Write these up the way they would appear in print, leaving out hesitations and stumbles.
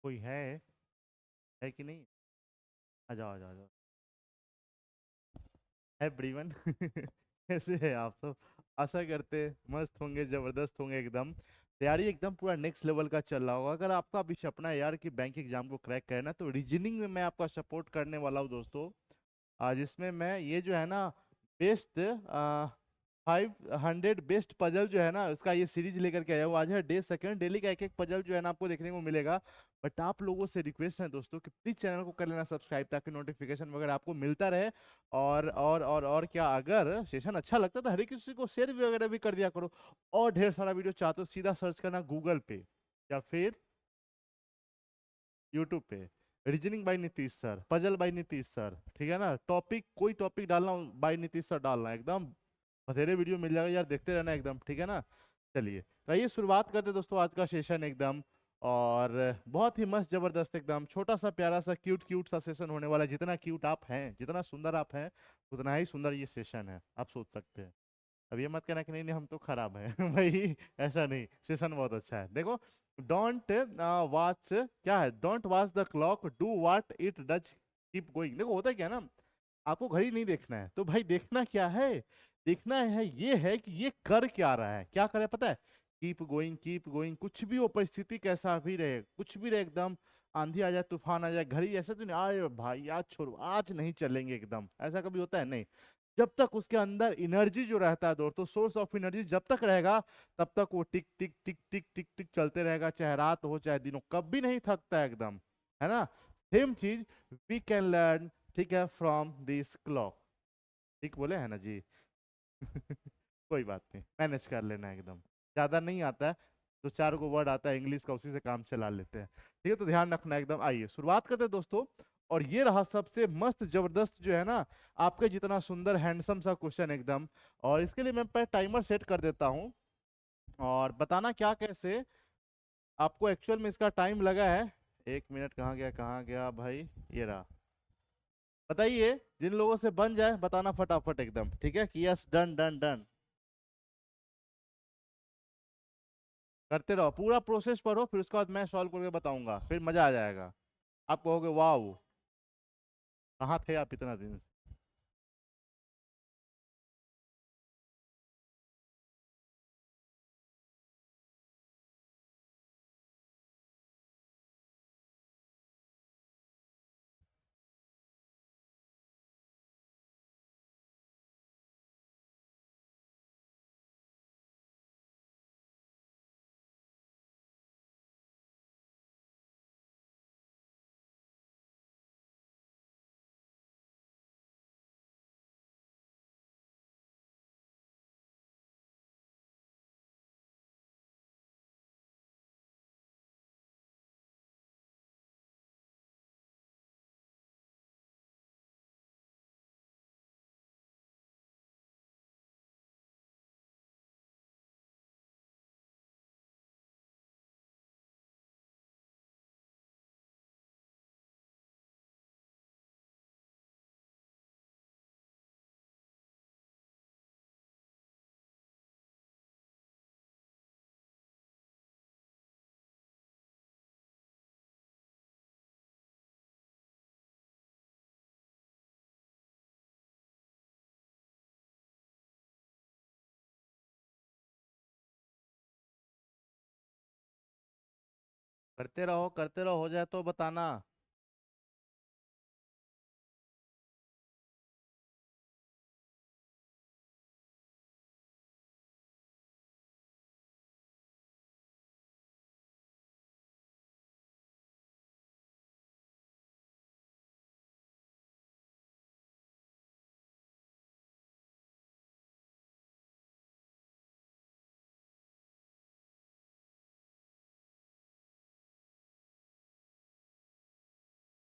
कोई है कि नहीं? आ जाओ आ जाओ आ जाओ। एवरीवन कैसे हैं आप सब? आशा करते हैं मस्त होंगे, जबरदस्त होंगे एकदम। तैयारी एकदम पूरा नेक्स्ट लेवल का चल रहा होगा। अगर आपका भी सपना है यार कि बैंक एग्जाम को क्रैक करना, तो रीजनिंग में मैं आपका सपोर्ट करने वाला हूँ दोस्तों। जिसमें मैं ये जो है ना, बेस्ट 500 बेस्ट पजल जो है ना, उसका ये सीरीज लेकर के आया हूँ। आज है डे सेकंड। डेली का एक एक पजल जो है ना आपको देखने को मिलेगा। बट आप लोगों से रिक्वेस्ट है दोस्तों कि प्लीज चैनल को कर लेना सब्सक्राइब, ताकि नोटिफिकेशन वगैरह आपको मिलता रहे। और क्या, अगर सेशन अच्छा लगता है तो हर किसी को शेयर भी वगैरह भी कर दिया करो। और ढेर सारा वीडियो चाहते हो, सीधा सर्च करना गूगल पे या फिर यूट्यूब पे, reasoning by Nitish sir, puzzle by Nitish sir, ठीक है ना। टॉपिक, कोई टॉपिक डालना बाय नीतीश सर डालना, एकदम बथेरे वीडियो मिल जाएगा यार, देखते रहना एकदम, ठीक है ना। चलिए तो आइए शुरुआत करते हैं दोस्तों आज का सेशन एकदम। और बहुत ही मस्त जबरदस्त एकदम छोटा सा प्यारा सा क्यूट क्यूट सा सेशन होने वाला है। जितना क्यूट आप हैं, जितना सुंदर आप हैं, उतना ही सुंदर ये सेशन है, आप सोच सकते हैं। अब ये मत कहना कि नहीं नहीं हम तो खराब हैं भाई, ऐसा नहीं, सेशन बहुत अच्छा है। देखो, डोंट वॉच, क्या है, don't watch the clock, do what it does, keep going. देखो होता है क्या ना, आपको घड़ी नहीं देखना है तो भाई देखना क्या है, देखना है ये है कि ये कर क्या रहा है, क्या करे पता है। कीप गोइंग, कीप गोइंग, कुछ भी हो परिस्थिति कैसा भी रहे, कुछ भी रहे एकदम, आंधी आ जाए, तूफान आ जाए, घड़ी ऐसे तो नहीं आए भाई आज छोड़ो, आज नहीं चलेंगे एकदम, ऐसा कभी होता है नहीं। जब तक उसके अंदर एनर्जी जो रहता है दोस्तों, सोर्स ऑफ एनर्जी जब तक रहेगा, तब तक वो टिक टिक टिक टिक टिक टिक चलते रहेगा, चाहे रात हो चाहे दिन हो, कभी नहीं थकता है एकदम, है ना। सेम चीज वी कैन लर्न, ठीक है, फ्रॉम दिस क्लॉक। ठीक बोले है ना जी? कोई बात नहीं, मैनेज कर लेना एकदम। ज्यादा नहीं आता है, तो चार को वर्ड आता है इंग्लिश का, उसी से काम चला लेते हैं। ठीक है, तो ध्यान रखना एकदम। आइए शुरुआत करते हैं दोस्तों। और ये रहा सबसे मस्त जबरदस्त जो है ना, आपके जितना सुंदर हैंडसम सा क्वेश्चन एकदम। और इसके लिए मैं पर टाइमर सेट कर देता हूँ, और बताना क्या कैसे आपको एक्चुअल में इसका टाइम लगा है। 1 मिनट, कहाँ गया भाई, ये रहा। बताइए, जिन लोगों से बन जाए बताना फटाफट एकदम, ठीक है, कि यस, डन डन डन। करते रहो, पूरा प्रोसेस पढ़ो, फिर उसके बाद मैं सॉल्व करके बताऊंगा, फिर मजा आ जाएगा। आप कहोगे वाह, कहाँ थे आप इतना दिन से। करते रहो, हो जाए तो बताना।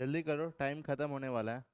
जल्दी करो, टाइम खत्म होने वाला है।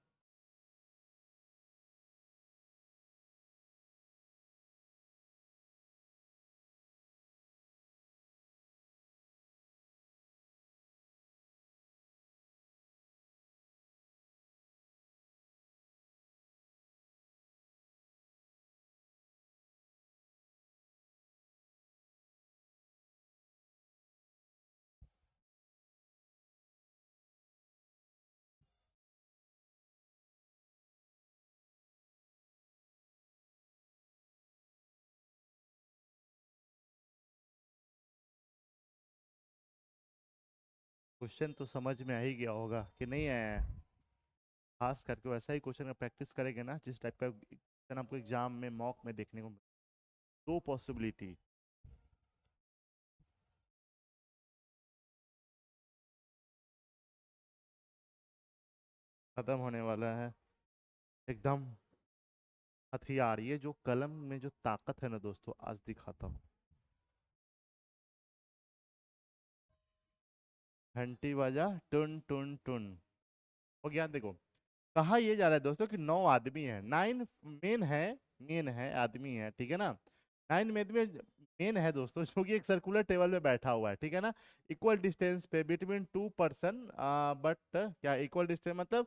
क्वेश्चन तो समझ में आ ही गया होगा कि नहीं आया है। खास करके वैसा ही क्वेश्चन का प्रैक्टिस करेंगे ना जिस टाइप का क्वेश्चन आपको एग्जाम में मॉक में देखने को दो पॉसिबिलिटी खत्म होने वाला है एकदम हथियार। ये जो कलम में जो ताकत है ना दोस्तों, आज दिखाता हूँ। घंटी बजा, टुन टुन टुन, हो गया। देखो कहा ये जा रहा है दोस्तों कि 9 आदमी है, 9 मेन है, मेन है आदमी है, ठीक है ना। 9 में मेन है दोस्तों, जो कि एक सर्कुलर टेबल पे बैठा हुआ है, ठीक है ना। इक्वल डिस्टेंस पे बिटवीन 2 पर्सन, बट क्या इक्वल डिस्टेंस मतलब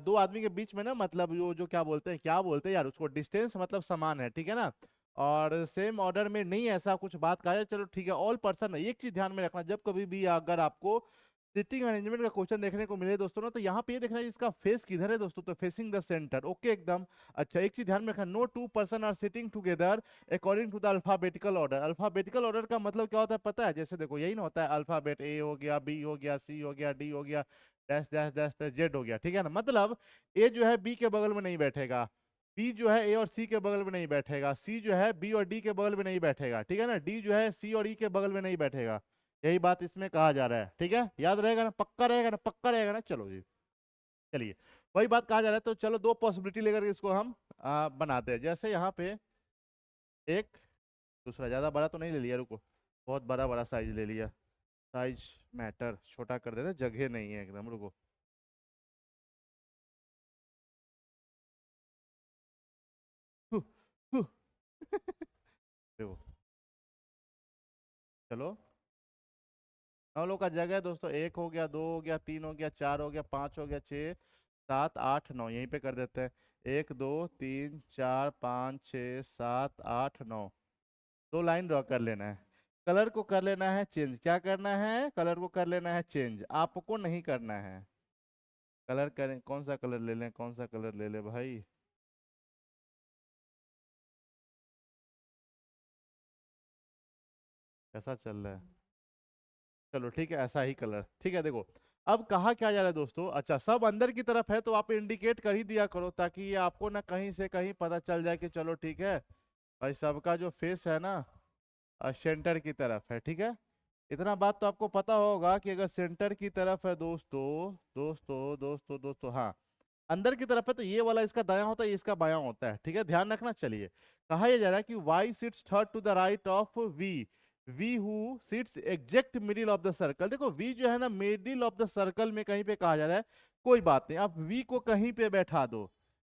2 आदमी के बीच में ना, मतलब जो क्या बोलते हैं, क्या बोलते हैं यार उसको, डिस्टेंस मतलब समान है, ठीक है ना। और सेम ऑर्डर में नहीं ऐसा कुछ बात कहा जाए, चलो ठीक है। ऑल पर्सन, एक चीज ध्यान में रखना, जब कभी भी अगर आपको सिटिंग अरेंजमेंट का क्वेश्चन देखने को मिले दोस्तों ना, तो यहाँ पे ये देखना है इसका फेस किधर है दोस्तों, तो फेसिंग द सेंटर, ओके एकदम। अच्छा एक चीज ध्यान में रखना, no 2 person are sitting together according to the alphabetical order. Alphabetical order का मतलब क्या होता है पता है? जैसे देखो यही ना होता है, अल्फाबेट ए हो गया, बी हो गया, सी हो गया, डी हो गया, डैश डैश डैश जेड हो गया, ठीक है ना। मतलब ए जो है बी के बगल में नहीं बैठेगा, बी जो है ए और सी के बगल में नहीं बैठेगा, सी जो है बी और डी के बगल में नहीं बैठेगा, ठीक है ना। डी जो है सी और ई के बगल में नहीं बैठेगा। यही बात इसमें कहा जा रहा है, ठीक है। याद रहेगा ना, पक्का रहेगा ना, पक्का रहेगा ना। चलो जी, चलिए वही बात कहा जा रहा है। तो चलो दो पॉसिबिलिटी लेकर के इसको हम बनाते हैं। जैसे यहाँ पे एक दूसरा, ज्यादा बड़ा तो नहीं ले लिया, रुको, बहुत बड़ा बड़ा साइज ले लिया। साइज मैटर, छोटा कर देते, जगह नहीं है एकदम, रुको। Who, who. देखो, चलो 9 लोग का जगह है दोस्तों, 1 हो गया, 2 हो गया, 3 हो गया, 4 हो गया, 5 हो गया, 6, 7, 8, 9, यहीं पे कर देते हैं। 1, 2, 3, 4, 5, 6, 7, 8, 9, 2 लाइन ड्रॉ कर लेना है। कलर को कर लेना है चेंज, क्या करना है, कलर को कर लेना है चेंज, आपको नहीं करना है। कलर करें, कौन सा कलर ले लें, कौन सा कलर ले ले भाई। कैसा चल रहा है, चलो ठीक है, ऐसा ही कलर, ठीक है। देखो अब कहा क्या जा रहा है दोस्तों, अच्छा सब अंदर की तरफ है तो आप इंडिकेट कर ही दिया करो, ताकि ये आपको ना कहीं से कहीं पता चल जाए कि चलो ठीक है भाई, सबका जो फेस है ना सेंटर की तरफ है, ठीक है। इतना बात तो आपको पता होगा कि अगर सेंटर की तरफ है दोस्तों, दोस्तों हाँ, अंदर की तरफ है तो ये वाला इसका दायां होता है, ये इसका बायां होता है, ठीक है, ध्यान रखना। चलिए कहा यह जा रहा है कि Y sits third to the right of V, V who sits exact middle of the circle. देखो वी जो है ना मिडिल ऑफ द सर्कल में कहीं पे कहा जा रहा है, कोई बात नहीं, आप वी को कहीं पे बैठा दो,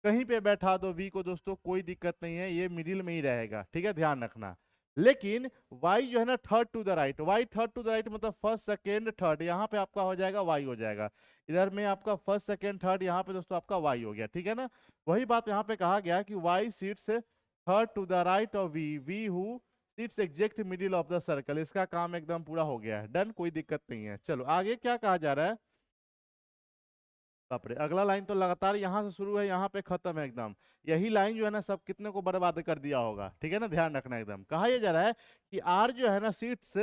कहीं पे बैठा दो वी को दोस्तों, कोई दिक्कत नहीं है, ये मिडिल में ही रहेगा, ठीक है, ध्यान रखना। लेकिन y जो है ना third to the right, y third to the right मतलब फर्स्ट सेकेंड थर्ड, यहाँ पे आपका हो जाएगा y हो जाएगा। इधर में आपका फर्स्ट सेकेंड थर्ड, यहाँ पे दोस्तों आपका y हो गया, ठीक है ना। वही बात यहाँ पे कहा गया कि y seats third to the right of v, v who seats exact middle of the circle. इसका काम एकदम पूरा हो गया है, डन, कोई दिक्कत नहीं है। चलो आगे क्या कहा जा रहा है, बाप रे, अगला लाइन तो लगातार यहाँ से शुरू है, यहाँ पे खत्म है एकदम। यही लाइन जो है ना सब कितने को बर्बाद कर दिया होगा, ठीक है ना, ध्यान रखना एकदम। कहा यह जा रहा है कि आर जो है ना sits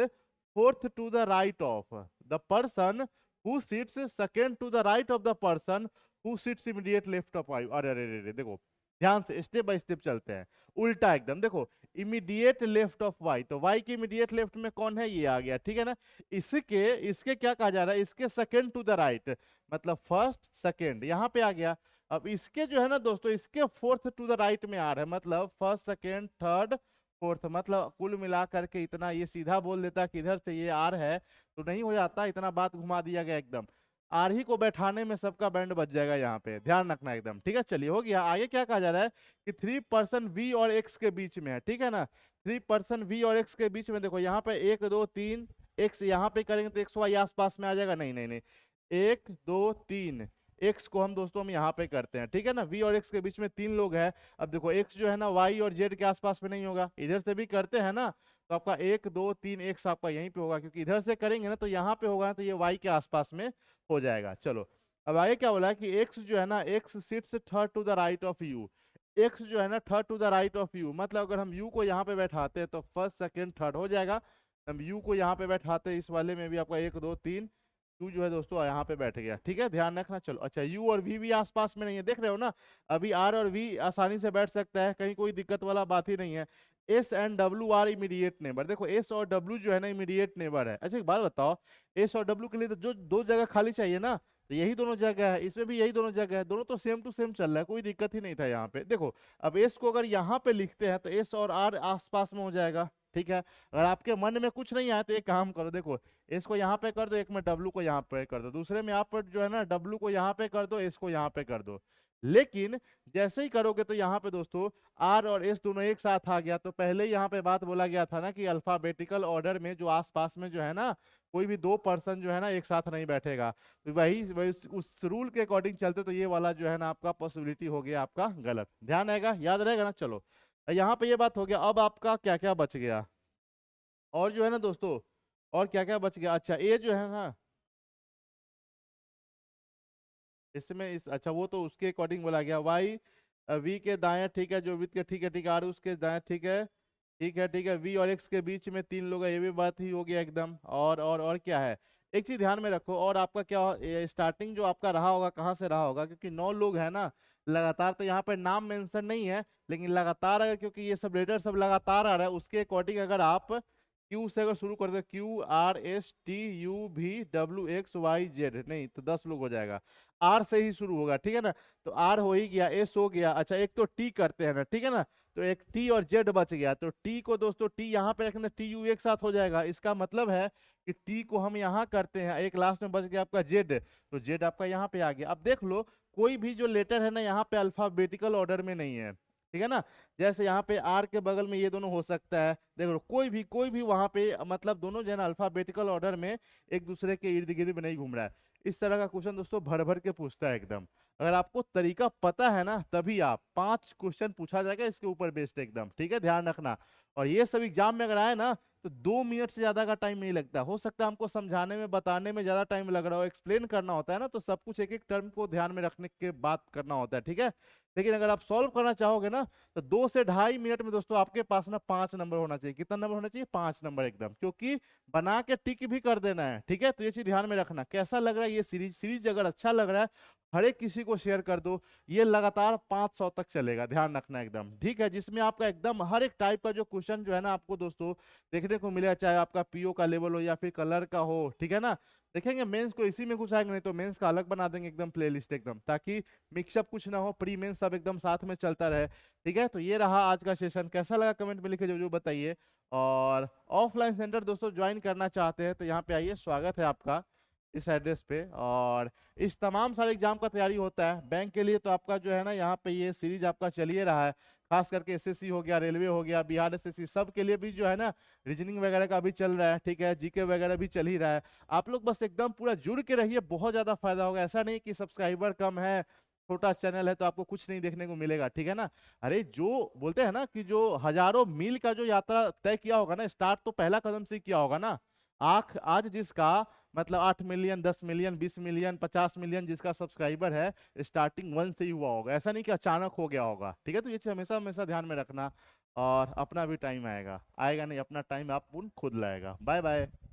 fourth to the right of the person who sits second to the right of the person who sits immediate left of I. अरे अरे अरे देखो ध्यान से स्टेप बाय स्टेप चलते हैं, उल्टा एकदम। देखो इमीडिएट लेफ्ट ऑफ वाई, तो वाई के इमीडिएट लेफ्ट में कौन है, ये आ गया, ठीक है ना। इसके इसके क्या कहा जा रहा है, इसके सेकेंड टू द राइट मतलब फर्स्ट सेकेंड, यहाँ पे आ गया। अब इसके जो है ना दोस्तों, इसके फोर्थ टू द राइट में आ रहा है, मतलब फर्स्ट सेकेंड थर्ड फोर्थ, मतलब कुल मिला करके इतना। ये सीधा बोल देता कि इधर से ये आर है तो नहीं हो जाता, इतना बात घुमा दिया गया एकदम। आर ही को बैठाने में सबका बैंड बच जाएगा, यहाँ पे ध्यान रखना एकदम, ठीक है। चलिए हो गया। आगे क्या कहा जा रहा है कि 3 पर्सन वी और एक्स के बीच में है, ठीक है ना। 3 पर्सन वी और एक्स के बीच में, देखो यहाँ पे 1 2 3 एक्स, यहाँ पे करेंगे तो एक्स वाई आस पास में आ जाएगा, नहीं नहीं नहीं, 1 2 3 एक्स को हम दोस्तों हम यहाँ पे करते हैं, ठीक है ना। वी और एक्स के बीच में 3 लोग हैं। अब देखो एक्स जो है ना वाई और जेड के आसपास में नहीं होगा, इधर से भी करते हैं ना, तो आपका 1 2 3 एक्स आपका यहीं पे होगा, क्योंकि इधर से करेंगे ना तो यहाँ पे होगा, तो ये वाई के आसपास में हो जाएगा। चलो अब आगे क्या बोला है कि एक्स जो है ना, X sits third to the right of U. X जो है ना third to the right of U, मतलब अगर हम यू को यहाँ पे बैठाते हैं तो फर्स्ट सेकेंड थर्ड हो जाएगा। हम यू को यहाँ पे बैठाते हैं, इस वाले में भी आपका 1 2 3 Q जो है दोस्तों यहाँ पे बैठ गया, ठीक है, ध्यान रखना। चलो अच्छा, U और V भी आसपास में नहीं है, देख रहे हो ना, अभी R और V आसानी से बैठ सकता है, कहीं कोई दिक्कत वाला बात ही नहीं है। S and W are immediate neighbour, देखो S और W जो है ना इमीडिएट नेबर है। अच्छा एक बात बताओ, S और W के लिए तो जो दो जगह खाली चाहिए ना, तो यही दोनों जगह है, इसमें भी यही दोनों जगह है, दोनों तो सेम टू सेम चल रहा है, कोई दिक्कत ही नहीं था यहाँ पे। देखो अब S को अगर यहाँ पे लिखते हैं तो S और R आसपास में हो जाएगा, ठीक है। अगर आपके मन में कुछ नहीं आया तो एक काम करो, देखो इसको यहाँ पे कर दो, एक में W को यहाँ पे कर दो, दूसरे में आप जो है ना W को यहाँ पे कर दो, S को यहाँ पे कर दो। लेकिन जैसे ही करोगे तो यहाँ पे दोस्तों R और S दोनों एक साथ आ गया, तो पहले ही यहाँ पे बात बोला गया था ना कि अल्फाबेटिकल ऑर्डर में जो आसपास में जो है ना कोई भी दो पर्सन जो है ना एक साथ नहीं बैठेगा, तो वही वही उस रूल के अकॉर्डिंग चलते तो ये वाला जो है ना आपका पॉसिबिलिटी हो गया आपका गलत। ध्यान रहेगा, याद रहेगा ना। चलो यहाँ पे ये बात हो गया, अब आपका क्या क्या बच गया और जो है ना दोस्तों, और क्या क्या बच गया। अच्छा ये जो है ना इसमें इस, अच्छा वो तो उसके अकॉर्डिंग बोला गया, वाई वी के दाएं, ठीक है, जो विथ के, ठीक है ठीक है, आर उसके दाएं, ठीक है ठीक है ठीक है, वी और एक्स के बीच में तीन लोग है, ये भी बात ही हो गया एकदम। और क्या है, एक चीज ध्यान में रखो, और आपका क्या स्टार्टिंग जो आपका रहा होगा कहाँ से रहा होगा, क्योंकि 9 लोग है ना लगातार, तो यहाँ पे नाम मेंशन नहीं है, लेकिन लगातार अगर, क्योंकि ये सब लेटर सब लगातार आ रहा है, उसके अकॉर्डिंग अगर आप क्यू से अगर शुरू कर दो, QRSTUVWXYZ, नहीं तो 10 लोग हो जाएगा, आर से ही शुरू होगा, ठीक है ना। तो आर हो ही गया, एस हो गया, अच्छा एक तो टी करते हैं ना, ठीक है ना, तो एक टी और जेड बच गया, तो टी को दोस्तों टी यहाँ पे रखना, TU एक साथ हो जाएगा, इसका मतलब है कि टी को हम यहाँ करते हैं, एक लास्ट में बच गया आपका जेड, तो जेड आपका यहाँ पे आ गया। अब देख लो कोई भी जो लेटर है ना यहाँ पे अल्फाबेटिकल ऑर्डर में नहीं है, ठीक है ना, जैसे यहाँ पे आर के बगल में ये दोनों हो सकता है, देख लो कोई भी वहां पे मतलब दोनों जो है ना अल्फाबेटिकल ऑर्डर में एक दूसरे के इर्द गिर्द में नहीं घूम रहा है। इस तरह का क्वेश्चन दोस्तों भर भर के पूछता है एकदम, अगर आपको तरीका पता है ना तभी आप 5 क्वेश्चन पूछा जाएगा इसके ऊपर बेस्ड एकदम, ठीक है, ध्यान रखना। और ये सब एग्जाम में अगर आए ना तो 2 मिनट से ज्यादा का टाइम नहीं लगता, हो सकता है हमको समझाने में बताने में ज्यादा टाइम लग रहा हो, एक्सप्लेन करना होता है ना, तो सब कुछ एक एक टर्म को ध्यान में रखने के बात करना होता है, ठीक है। लेकिन अगर आप सॉल्व करना चाहोगे ना तो 2 से ढाई मिनट में दोस्तों आपके पास ना 5 नंबर होना चाहिए, कितना नंबर होना चाहिए, 5 नंबर एकदम, क्योंकि बना के टिक भी कर देना है, ठीक है। तो ये चीज ध्यान में रखना। कैसा लग रहा है ये सीरीज अगर अच्छा लग रहा है हर एक किसी को शेयर कर दो, ये लगातार 500 तक चलेगा, ध्यान रखना एकदम, ठीक है, जिसमें आपका एकदम हर एक टाइप का जो क्वेश्चन जो है ना आपको दोस्तों देखने को मिलेगा, चाहे आपका पीओ का लेवल हो या फिर कलर का हो, ठीक है ना। देखेंगे मेंस को इसी में घुसाएंगे, नहीं तो मेंस का अलग बना देंगे एकदम प्लेलिस्ट एकदम, ताकि मिक्सअप कुछ ना हो, प्री मेंस सब एकदम साथ में चलता रहे, ठीक है। तो ये रहा आज का सेशन, कैसा लगा कमेंट में लिखे जो बताइए। और ऑफलाइन सेंटर दोस्तों ज्वाइन करना चाहते हैं तो यहाँ पे आइए, स्वागत है आपका इस एड्रेस पे। और इस तमाम सारे एग्जाम का तैयारी होता है बैंक के लिए, तो आपका जो है ना यहाँ पे ये सीरीज आपका चलिए रहा है, खास करके एसएससी हो गया, रेलवे हो गया, बिहार एसएससी, सब के लिए भी जो है ना रीजनिंग वगैरह का भी चल रहा है, ठीक है, जीके वगैरह भी चल ही रहा है। आप लोग बस एकदम पूरा जुड़ के रहिए, बहुत ज्यादा फायदा होगा। ऐसा नहीं कि सब्सक्राइबर कम है, छोटा चैनल है तो आपको कुछ नहीं देखने को मिलेगा, ठीक है ना। अरे जो बोलते हैं ना कि जो हजारों मील का जो यात्रा तय किया होगा ना, स्टार्ट तो पहला कदम से किया होगा ना। आख आज जिसका मतलब 8 मिलियन, 10 मिलियन, 20 मिलियन, 50 मिलियन जिसका सब्सक्राइबर है, स्टार्टिंग 1 से ही हुआ होगा, ऐसा नहीं कि अचानक हो गया होगा, ठीक है। तो ये चीज हमेशा हमेशा ध्यान में रखना। और अपना भी टाइम आएगा, आएगा नहीं, अपना टाइम आप खुद लाएगा। Bye bye.